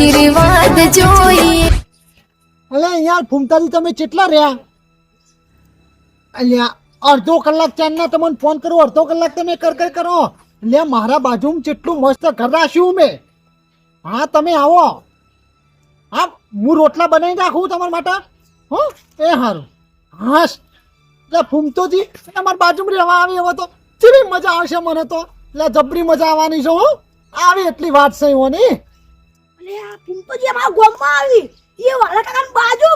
આશીર્વાદ જોઈએ. અલે યાર ફૂમતાજી તમે કેટલા રહ્યા? અલ્યા અડધો કલાક ચાંદના તમને ફોન કરું, અડધો કલાક તમે કર કરો. લે મારા બાજુમાં કેટલું મસ્ત ઘર રાખ્યું મેં. હા તમે આવો. હા હું રોટલા બનાવી રાખું તમારા માટે. હો એ સારું. હા એટલે ફૂમતોજી તમારી બાજુમાં રહેવા આવી હવે તો કેવી મજા આવશે મને તો. એટલે જબરી મજા આવવાની છે. હો આવી એટલી વાત છે હોની. અરે આ ફૂમતોજી અમારા ગામમાં આવી એ વાલા કાકાની બાજુ.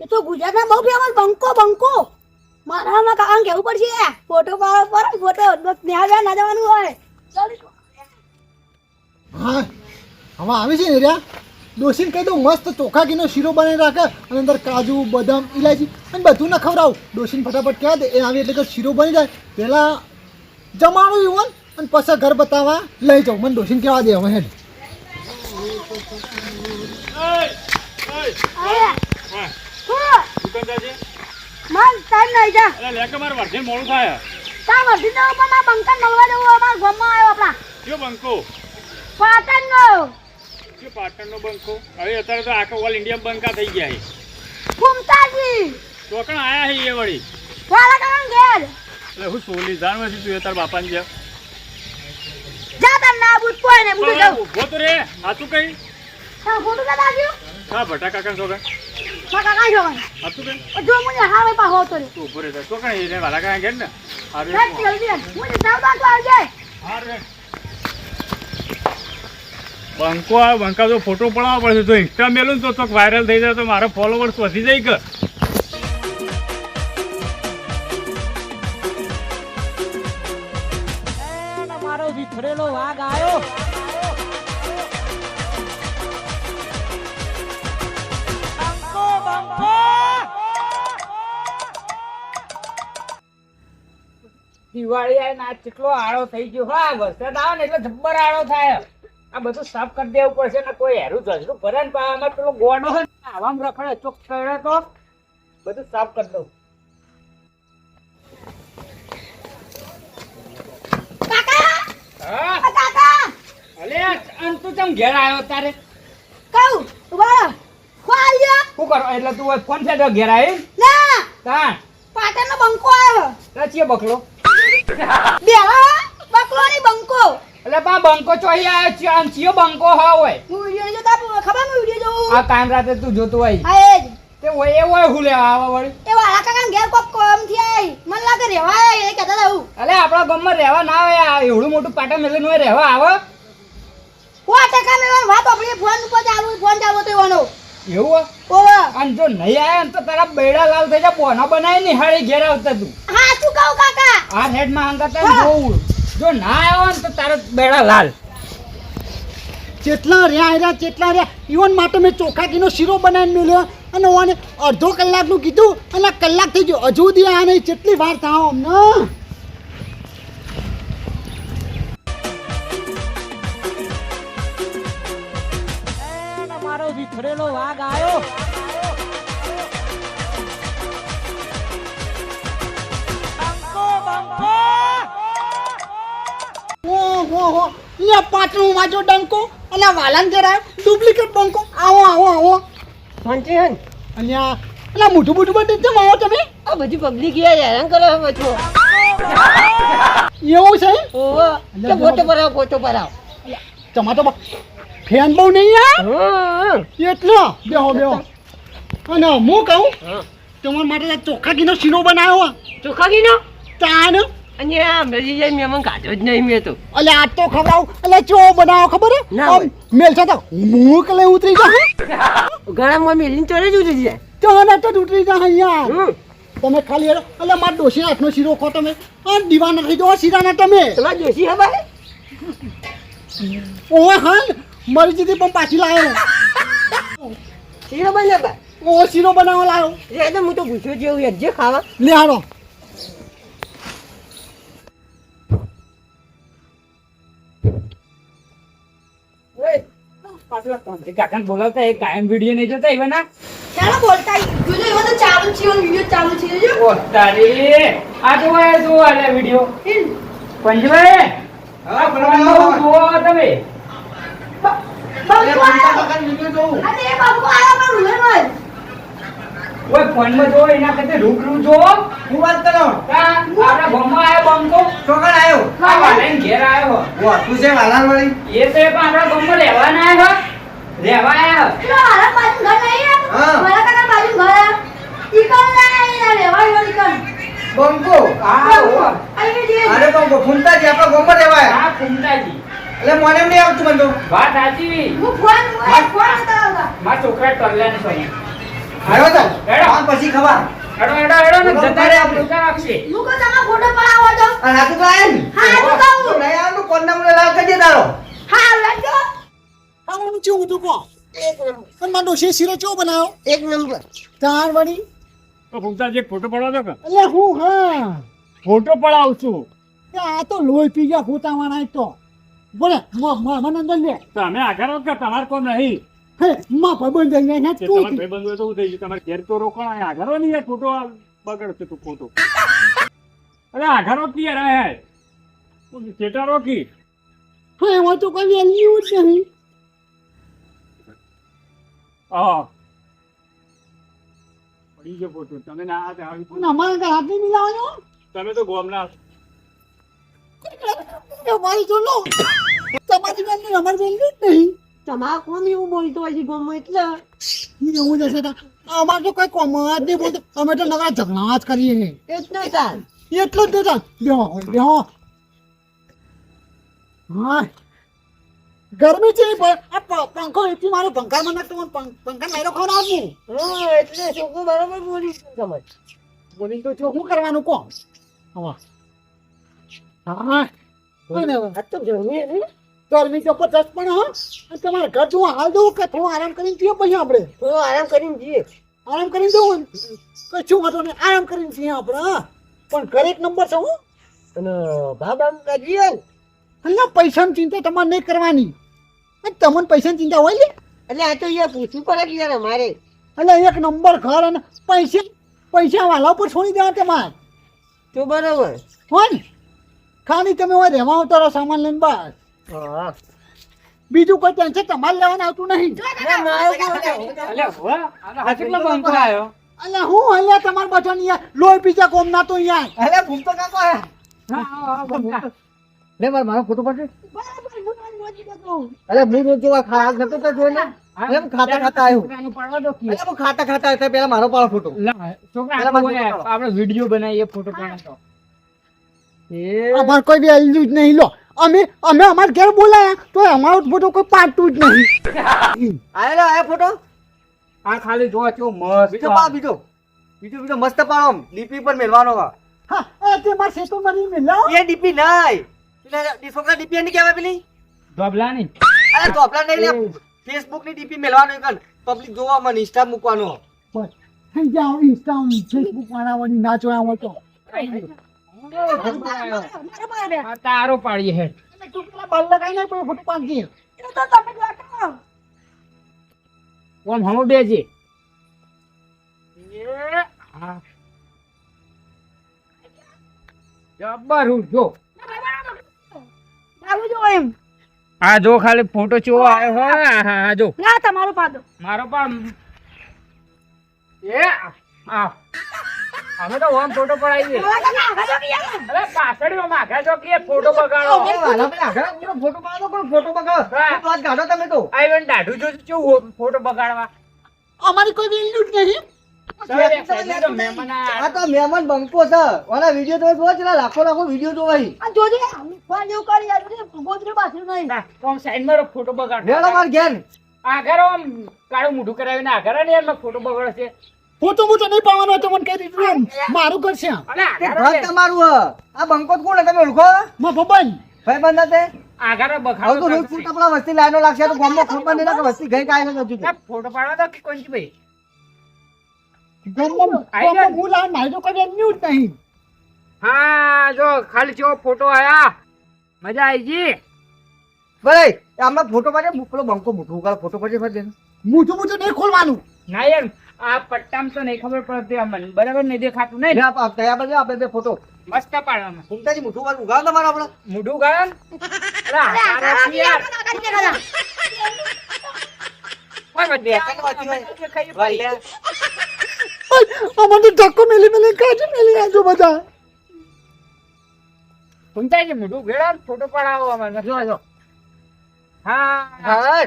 એ તો ગુજરાતમાં બહુ ફેમસ બંકો. મારા કાકાને કેવું પડશે ફોટો પાડો પર ફોટો ત્યાં ના જવાનું હોય. હા હવે આવી છે ને રહ્યા. ડોસીને કહી દઉં મસ્ત ચોખા ઘીનો શીરો બનાવી રાખે અને અંદર કાજુ બદામ ઇલાયચી અને બધું ના ખવડાવું. ડોસીને ફટાફટ કહેવા દે એ આવી એટલે કે શીરો બની જાય પહેલાં જમાડું એવું અને પછી ઘર બતાવવા લઈ જાઉં. મને ડોસીને કહેવા દે હવે હેડ. મન ટાઈમ નહીં જા. અરે લે કે માર વર્ધે મોડું થાય. તા વર્ધી નો પણ આ બંકન મળવા દેવું અમારા ગામમાં આવ્યો આપણા. કયો બંકો? પાટણનો. કયો પાટણનો બંકો? હવે અત્યારે તો આખો ઓલ ઇન્ડિયા બંકા થઈ ગયા છે. ફૂમતાજી ચોકણ આયા છે એ વળી. વાલા કાકાને ઘેર. એટલે હું સોલી જાણવા છું તું તાર બાપાને જેમ. જા તાર ના બૂટ પોય ને બૂટ જાવ. ઉભો તો રે હાચું કઈ. તા ફોટો કા દાગ્યો. હા ભટા કાકા છોકરા. કાકા કાઈ જોવા. હાચું કઈ. જો મને હાવે પા હોતો રે. તું ઉભો રે ચોકણ એને વાલા કાકા ઘેર ને. અરે જલ્દી મને સાવધાન તો આવજે. અરે બંકો આ બંકા તો ફોટો પડાવવો પડશે. તો ઇન્સ્ટા મેલું તો ચોક વાયરલ થઈ જાય તો મારા ફોલોવર્સ વધી જાય કે. મારો વિખરેલો વાઘ આવ્યો. દિવાળી આવે ને આ કેટલો આળો થઈ ગયો. હા વરસાદ આવે ને એટલે જબ્બર આળો થાય. આ બધું સાફ કરી દેવું પડશે ને કોઈ હેરું જજરું ભરે ને આમાં પેલો ગોડો હોય ને આવામ રખડે ચોક ચડે તો બધું સાફ કરી દઉં. હા કાકા અલે અન તું ચમ ઘેર આવ્યો તારે કહું ઉભા ખોલ્યો. શું કરો એટલે તું ફોન છે તો ઘેર આવી ના તા પાટણનો બંકો આવ્યો. રચીએ બકલો બેહા બકલો ની બંકો. એટલે બા બંકો ચોઈ આવ્યો છે આમ ચિયો બંકો હા હોય. હું વિડિયો જોતા ખબર હું વિડિયો જોઉં. આ કામ રાતે તું જોતો હોય હા એ જ. તે હોય એ હોય હું લેવા આવા વળી. એ વાલા કાકાને ઘેર કોક કોમ થી આઈ મને લાગે રેવા આયા એ કહેતા હતા હું. અલે આપણા ગામમાં રહેવા ના આવે આ એવડું મોટું પાટા મેલીને હોય રહેવા આવે. 100% મેં વાત આપણી ફોન ઉપર ફોન ચાલુ તો એવાનો. એવું ઓવા અને જો નહીં આયા ને તો તારા બેડા લાલ થઈ જાય. બોના બનાવી નિહાળી ઘેર આવતા તું હા શું કહું કાકા. આ હેડમાં હંગાતા જોવું. જો ના આવ્યો ને તો તારા બેડા લાલ. જેટલા રહ્યા ઈવન માટે મેં ચોખા ઘીનો શીરો બનાવીને મેળ્યો અને ઓને અડધો કલાકનું કીધું અને કલાક થઈ ગયો હજુ સુધી આ નહીં. કેટલી વાર થાવ અમને. મારો વિખરેલો વાઘ આવ્યો. ઓહો લે પાટણું વાજો ડંકો અને વાલાન જરા ડુપ્લિકેટ બંકો. આવો ફોનથી હન અલ્યા એટલે મોટું બધી કેમ આવો તમે? આ બધી પબ્લિક હેરાન કરે હવે છો. એવું છે ઓહો તો ફોટો પરાવ. તમારે તો ફેન બહુ નહીં યાર. એટલો બેહો અને હું કહું તમારા માટે ચોખા ઘીનો શીરો બનાવ્યો. ચોખા ઘીનો તાન અને આ મરી જાય મેં કાઢો જ નહીં મેં તો. એટલે આ તો ખવડાવું એટલે ચો બનાવો ખબર હે મેલ છે તો મૂક લઈ ઉતરી જાય. ગળામાં મેલીને ચોરે જ ઉતરી જાય. તો તો ઉતરી જાય યાર. તમે ખાલી એટલે મારા ડોશી હાથનો શીરો ખો તમે દીવાના થઈ જાઓ શીરાના તમે. તમારે જોશી હે ભાઈ ઓય હા મરી જતી પણ પાછી લાવ્યો. શીરો બનાવવા ઓ શીરો બનાવવા લાવ્યો. એ તો હું તો પૂછ્યો જેવું યજ્જે ખાવા લે હાલો. કાકાને બોલાવતા એક કાયમ વિડીયો નહીં જોતા એવા ના ચાલો બોલતા જોજો એવો તો ચાલુ છે વિડિયો ચાલુ છે જો. ઓ તારી આ તો આ વિડીયો પંજભાઈ હા બોલાવો જુઓ તમે. બંકો વિડીયો જોઉં. અને એ બંકો આવ્યો પણ રૂમેમાં ઓય ફોનમાં જો એના કરતા રૂબરૂ જો હું વાત કરો. આપણા ગામમાં આવ્યો બંકો ચોકડ આવ્યો. આ વાલાઈને ઘેર આવ્યો ઓ તું છે વાલાર વાળી. એ તો એ પણ આપણા ગામમાં રહેવા ના આવ્યો રહેવા આવ્યો પેલો મારા બાજુ ઘર નહીં હા. મારા કાકા બાજુ ઘર ઈકણ ના રહેવા વાળી ઈકણ બંકો. હા ઓ આવી જે અરે બંકો ફૂમતાજી આપણા ગામમાં રહેવાય. હા કુમતાજી એટલે મને એમ નહીં આવતું બંધો. વાત સાચી હું ફોન હતા મારા છોકરા ટરલાને સોની આવ્યો તો હેડો. આમ પછી ખબર. હેડો હેડો હેડો ને જતા રે આપણે ઉતાર આપશે હું કો તમારો ફોટો પડાવો તો અને હાથું તો આયા ને. હા તો તો કહું નહીં આવતું કોણના મને લાવ કરી દે તારો. હા લાગજો આવું ચેવું હતું કો. પણ મારો ડોશી શીરો ચેવો બનાવ્યો. એક નંબર. તાર વળી. તો ભૂમતાજી એક ફોટો પડાવો છો કે એટલે હું હા. ફોટો પડાવશું આ તો લોહી પી ગયા ફૂટાવાના એક તો. બોલે મને અંદર લે. તમે આગળ આવો કે તમારે કોમ નહીં હે માં ભાઈબંધ લઈને ને તે તું. તમારે ભાઈબંધ હોય તો શું થઈ ગયું તમારે ઘેર તો રોકાણ અહીંયા આગળ નહીં યાર ફોટો બગડશે તું ફોટો અરે આગળ રોકી યાર હે ચેટા રોકી હા એમાં તો કોઈ વેલ્યુ જ નહીં. હા પડી ગયો ફોટો તમે ના આવી પણ અમારે કાંઈ હાથ નહીં મિલાવાનો. તમે તો ગોમના અમારી તો લો. તમારી વેલ્યુ અમારી વેલ્યુ જ નહીં. તમારા કોમ એવું બોલતો હોય છે ગમો એટલે એવું જશે તો અમારે તો કઈ કોમ જ નહીં બોલતો. અમે તો નગરા ઝઘડા જ કરીએ. એટલે ચાલ એટલું જ તો બેહો બેહો. હા ગરમી છે આ પંખો એટલી મારો પંખામાં નાખતો પંખા મારો ખવડાવવું. હા એટલે છોકરો બરાબર બોલી સમજ બોલી તો છો શું કરવાનું કોણ હવે. હા કોઈ નહીં હવે. આ તો જમીએ ને ગરમી તો 50 પણ હા. અને તમારે ઘર જોવા હાલ દઉં કે થોડું આરામ કરીને જઈએ પછી આપણે થોડો આરામ કરીને જઈએ આરામ કરીને જવું કશું વાંધો નહીં આરામ કરીને જઈએ આપણે હા. પણ ઘરે એક નંબર છે હું. અને બાબા જઈએ ને એટલે પૈસાની ચિંતા તમારે નહીં કરવાની. તમને પૈસાની ચિંતા હોય ને એટલે આ તો અહીંયા પૂછવું પડે કે યાર અમારે એટલે એક નંબર ઘર અને પૈસા વાલા ઉપર છોડી દેવા તમારે તો બરાબર હોય ને. ખાલી તમે હોય રહેવા આવતા રહો સામાન લઈને બસ. હા બીજું કોઈ ટેન્શન તમારે લેવાનું આવતું નહીં. અલે હો આ કેટલો બંકો આવ્યો એટલે હું અહીંયા તમારે બચવાની યાર લોહી પીજા કોમ ના તો યાર. અલે ભૂમતો કાકો આયા લે મારો ફોટો પડશે. બરાબર હું તમને મોજી દેતો અરે હું રોજ જોવા ખાવા જતો તો જોઈ ને. એમ ખાતા ખાતા આવ્યો. પડવા દો કે અરે હું ખાતા ખાતા આવ્યો પેલા મારો પાડો ફોટો. છોકરા આપણે વિડિયો બનાવીએ ફોટો પાડો અમારે કોઈ વેલ્યુ જ નહીં લો. અમે અમારા ઘેર બોલાયા તો અમારો ફોટો કોઈ પાડતું જ નહીં. આયો ફોટો આ ખાલી જો કેવો મસ્ત બીજો પા બીજો બીજો મસ્ત પાડો ડીપી પર મેલવાનો હા એ તે મારા સેતો મની મિલાવ. એ ડીપી નહીં પેલા છોકરા ડીપી ની કહેવાય પેલી ધોબલાની અરે ધોપલા નહીં લે ફેસબુક ની ડીપી મેલવાનો એક પબ્લિક જોવા મને ઇન્સ્ટા મૂકવાનો બસ થઈ જાવ ઇન્સ્ટા ફેસબુક વાળાની ના જોયા હોય તો. આ તારો પાડીએ હેડ એટલે તું પેલા બલ લગાઈ ને પેલો ફોટો પાડજે. એ તો તમે જ વાંચો ઓમ હમો બેજે જબ્બર જો આવું જો એમ આ જો ખાલી ફોટો ચેવો આવ્યો હો હા જો ના તમારો પાડો મારો પણ એ આ અમે તો ઓમ ફોટો પડાવીએ અરે પાછળ ઓમ આઘા જો કે ફોટો બગાડો ફોટો પાડો પણ ફોટો બગાડો તો આજ કાઢો તમે તો આઈ વન દાઢું જો કેવું ફોટો બગાડવા અમારી કોઈ વેલ્યુ જ નહીં. મહેમાન આ તો મહેમાન બંકો છે ઓલા વિડિયો તમે જોવા છે લાખો લાખો વિડિયો જોવાય આ જોજે ફોન જેવું કરી યાર ગોદરે પાછળ નહીં ઓમ સાઈડ માં ફોટો બગાડો મેળો માર ઘેર આઘાર ઓમ કાળું મોઢું કરાવીને આઘાર ને યાર ફોટો બગાડે છે ફોટો મોટો નહીં પાવાનો તો મને કહી દીધું એમ. મારું ઘર છે અલે તે આઘાર ઘર તમારું હ આ બંકો કોણ હે? તમે ઓળખો માં ભબાઈ. ભાઈ બંધ તે આઘાર હવે બગાડો તો રોજ ફૂટ આપણા વસ્તી લાઈનો લાગશે તો ગામમાં ખબર નહીં કે વસ્તી ગઈ કાંઈ નથી જોતી. ફોટો પાડવા તો કે કોણ ભાઈ ગામમાં હું લાવ મારી તો કોઈ વેલ્યુ જ નહીં. હા જો ખાલી ચેવો ફોટો આયા મજા આવી જી બરાબર આમાં ફોટો પાડે પેલો બંકો મૂઠું ઉગાડો ફોટો પાડે ફરી દે મૂઠું નહીં ખોલવાનું. ના યાર આ પટ્ટામ તો નહીં ખબર પડતી અમને બરાબર નહીં દેખાતું નહીં તૈયાર બાજુ આપણે બે ફોટો મસ્ત પાડવામાં સુમતાજી મૂઠું વાર ઉગાડો તમારે આપણે મોઢું ગાળન અરે આ યાર અમાર તો ધક્કો મેલી કાઢી મેલી આજો બધા. ફૂમતાજી મોઢું ભેળા ફોટો પડાવો અમારે જો જો હા હા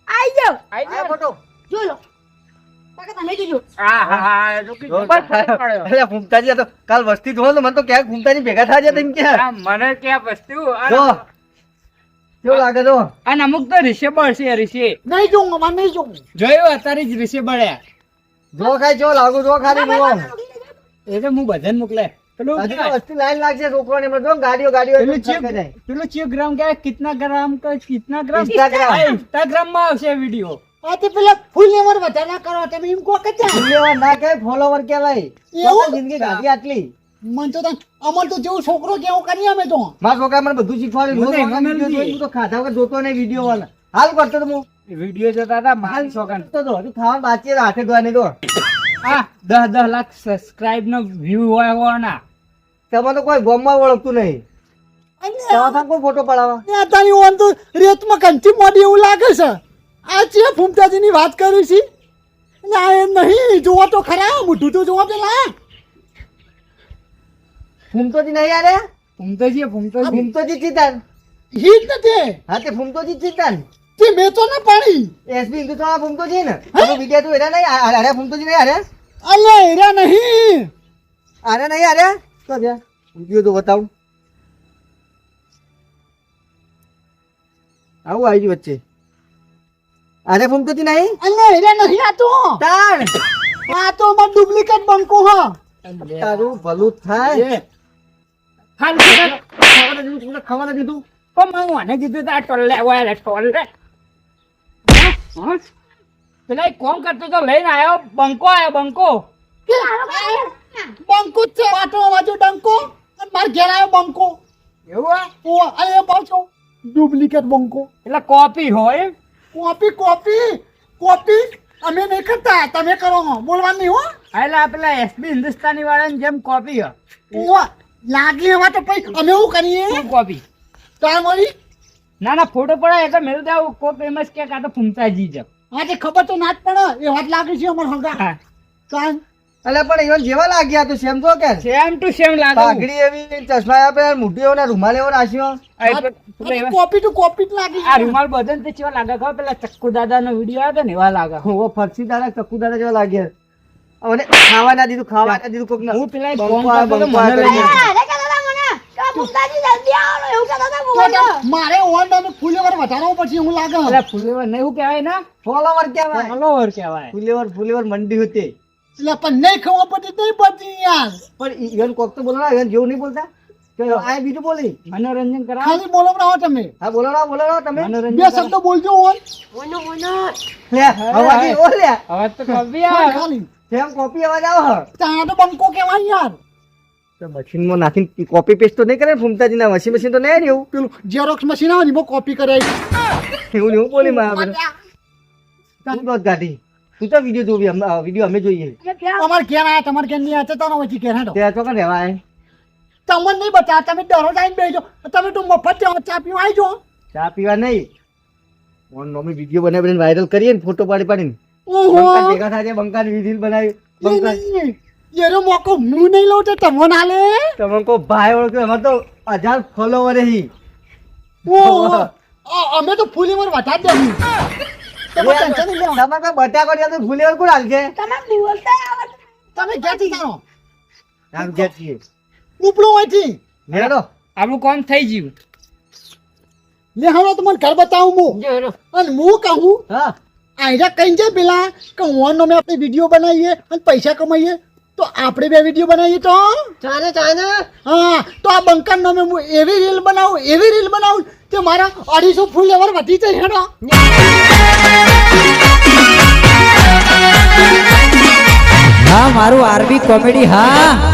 આઈ જાઓ આઈ આ ફોટો જો લો કાકા તમે જોજો હા હા હા જો કે ફોટો પાડ્યો અરે ફૂમતાજી આ તો કાલ વસ્તી જોવો તો મને તો ક્યાંક ફૂમતાજી ભેગા થયા છે તેમ કે આ મને ક્યાં વસ્તુ જો કેવું લાગે જો અને અમુક તો રિશેબળ છે રિશે નહીં જોઉં અમાર નહીં જોઉં. જોયું અત્યારે જ રિશેબળ્યા જો ખાઈ જો લાગુ જો ખાલી બોલો એ તો હું બધાને મોકલે પેલું હજી તો વસ્તી લાઈન લાગશે છોકરાને એમાં જો ગાડીઓ પેલું જાય પેલું ચિયો ગ્રામ કે કિતના ગ્રામ કે કિતના ગ્રામ Instagram. ઇન્સ્ટાગ્રામ માં આવશે વિડિયો આ તે પેલા ફૂલ લેવર વધારા કરો તમે એમ કહો કે ત્યાં ફૂલેવા ના કે ફોલોવર કહેવાય એવું? તો જિંદગી ગાડી આટલી મન તો અમર તો જેવું છોકરો જેવું કરીએ અમે તો. મારા છોકરા મને બધું શીખવાડ્યું મને રોજ એમાં video મેળવી. જોઈ, હું તો ખાધા વગર જોતો નહીં વિડીયો વાળા હાલ કરતો તો હું વિડિયો જોતા હતા મારી છોકરાને તો જો હજુ ખાવાનું બાકી છે, હાથે ધોવા નહીં દો આ 10 લાખ સબસ્ક્રાઇબ નો વ્યૂ હોય હોના તમે તો કોઈ ગોમમાં ઓળખતું નહીં તેમાં કોઈ ફોટો પડાવવા ને તારી ઓન તો રેતમાં કંઠી મોડી એવું લાગે છે. આ છે ફૂમતાજીની વાત કરી છે એટલે આ એમ નહીં જોવા તો ખરા મોઢું તો જોવા પેલા. ફૂમતોજી નહીં યાર ફૂમતોજી ફૂમતોજી ચિતાન હિટ નથી હા તે ફૂમતોજી ચિતાન તે મેચો ના પાડી એસબી હિન્દુત્વ ફૂમતોજી ને વિડીયો તું એના નહીં અરે ફૂમતોજી નહીં અરે અલે એરા નહીં અરે નહીં અરે તો છે વિડીયો તો બતાવું આવું આવી ગયું વચ્ચે અરે ફૂમતોજી નહીં અલે એરા નહીં આ તો તાણ આ તો અમાર ડુપ્લિકેટ બંકો હા. તારું ભલું થાય ખાવાના દીધું પણ મને કીધું તો આ ટોલે વાય ટોલે પેલા એક કોમ કરતો તો લઈને આવ્યો બંકો બંકો જ છે પાટો વાજો ડંકો અને માર ઘેર આવ્યો બંકો. એવું ઓ અરે પાછો ડુપ્લિકેટ બંકો. એટલે કોપી હોય કોપી અમે નહીં કરતા તમે કરો બોલવાનું નહીં હો. એટલે પેલા એસબી હિન્દુસ્તાની વાળાની જેમ કોપી ઓ લાગે એમાં તો પછી અમે શું કરીએ કોપી તાર મળી ના ફોટો પડાય એટલે મેરું દેવું કો ફેમસ કે કાં તો ફૂમતાજી છે આજે ખબર તો ના જ પડે એ વાત લાગે છે અમાર હંગા હા કાન અલે પણ ઈવન જેવા લાગ્યા તું સેમ તો કે સેમ ટુ સેમ લાગે પાઘડી એવી ચશ્મા આપે મોઢું એવો ને રૂમાલ એવો રાખ્યો કોપી ટુ કોપી જ લાગે આ છે. રૂમાલ બદન તે કેવા લાગે ખબર પેલા ચક્કુ દાદા નો વિડીયો આવ્યો ને એવા લાગે હોવો ફરસી દાદા ચક્કુ દાદા જેવા લાગ્યા અને ખાવા ના દીધું કોક ના હું પેલા એક બંકો ફોન આ કરતો તો બંકો આ મને લઈ કરી. ગયો. અરે કાકા મને કા ફૂમતાજી જલ્દી આવો ને એવું કહેતા હતા મોબાઈલ મારે ઓન ફૂલેવર વધારવો પછી એવું લાગે એટલે ફુલેવર ને એવું કહેવાય ને ફોલોવર કહેવાય ફોલોવર કહેવાય ફુલેવર મંડી હતી એટલે પણ નહીં ખબર પડતી નહીં પડતી યાર. પણ ઈવન કોક તો બોલો ના ઈવન જેવું નહીં બોલતા કે આ બીજું બોલી મનોરંજન કરાવ ખાલી બોલવડાવો તમે હા બોલો તમે મનોરંજન બે શબ્દો બોલજો ઓન લે અવાજ ઓ લે હવે તો કોપી આવે ખાલી સેમ કોપી અવાજ આવો ત્યાં તો બંકો કહેવાય યાર. તો મશીનમાં નાખીને કોપી પેસ્ટ તો નહીં કરે ને ફૂમતાજીના વોશિંગ મશીન તો નહીં રહ્યું પેલું ઝેરોક્સ મશીન આવે ને એમાં કોપી કરાય. એવું નહીં બોલી મારા તું તો ગાડી તું તો વિડીયો અમે જોઈએ અમારે ઘેર આયા તમારે ઘેર નહીં આયા તારો વચ્ચે ઘેર હેડો ત્યાં ચોકન રહેવાય તમને નહીં બતા તમે દરરોજ આવીને બેસજો તમે તો મફત ચા પીવા આવી જાઓ. ચા પીવા નહીં ઓન નોમી વિડીયો બનાવીને વાયરલ કરીએ ને ફોટો પાડીને ઓહો બંકા ભેગા થાય બંકાની રીલ બનાવી બંકા એનો મોકો હું નહીં લઉં તો તમે ના લે. તમે કો ભાઈ ઓળખ્યો અમારે તો 1000 ફોલોવર હી ઓહો અમે તો ફૂલીવર વધાર દેવું તમે ટેન્શન નહીં લેવા. તમારે કોઈ બટાકો નહીં આવતો ફૂલેવર કોણ હાલશે તમે બોલતા આવડે તમે ઘેરથી જાઓ આમ જે છીએ ઉપડો હોયથી હેડો આપણું કામ થઈ ગયું લે હવે તમને ઘર બતાવું હું અને હું કહું હા આયરા કઈ જાય પેલા કે ઓન અમે આપણે વિડીયો બનાવીએ અને પૈસા કમાઈએ તો આપણે બે વિડીયો બનાવીએ તો ચાને હા તો આ બંકર નામે હું એવી રીલ બનાવું કે મારા 250 ફૂલ લેવર વધી જાય હેડો હા મારું આરબી કોમેડી હા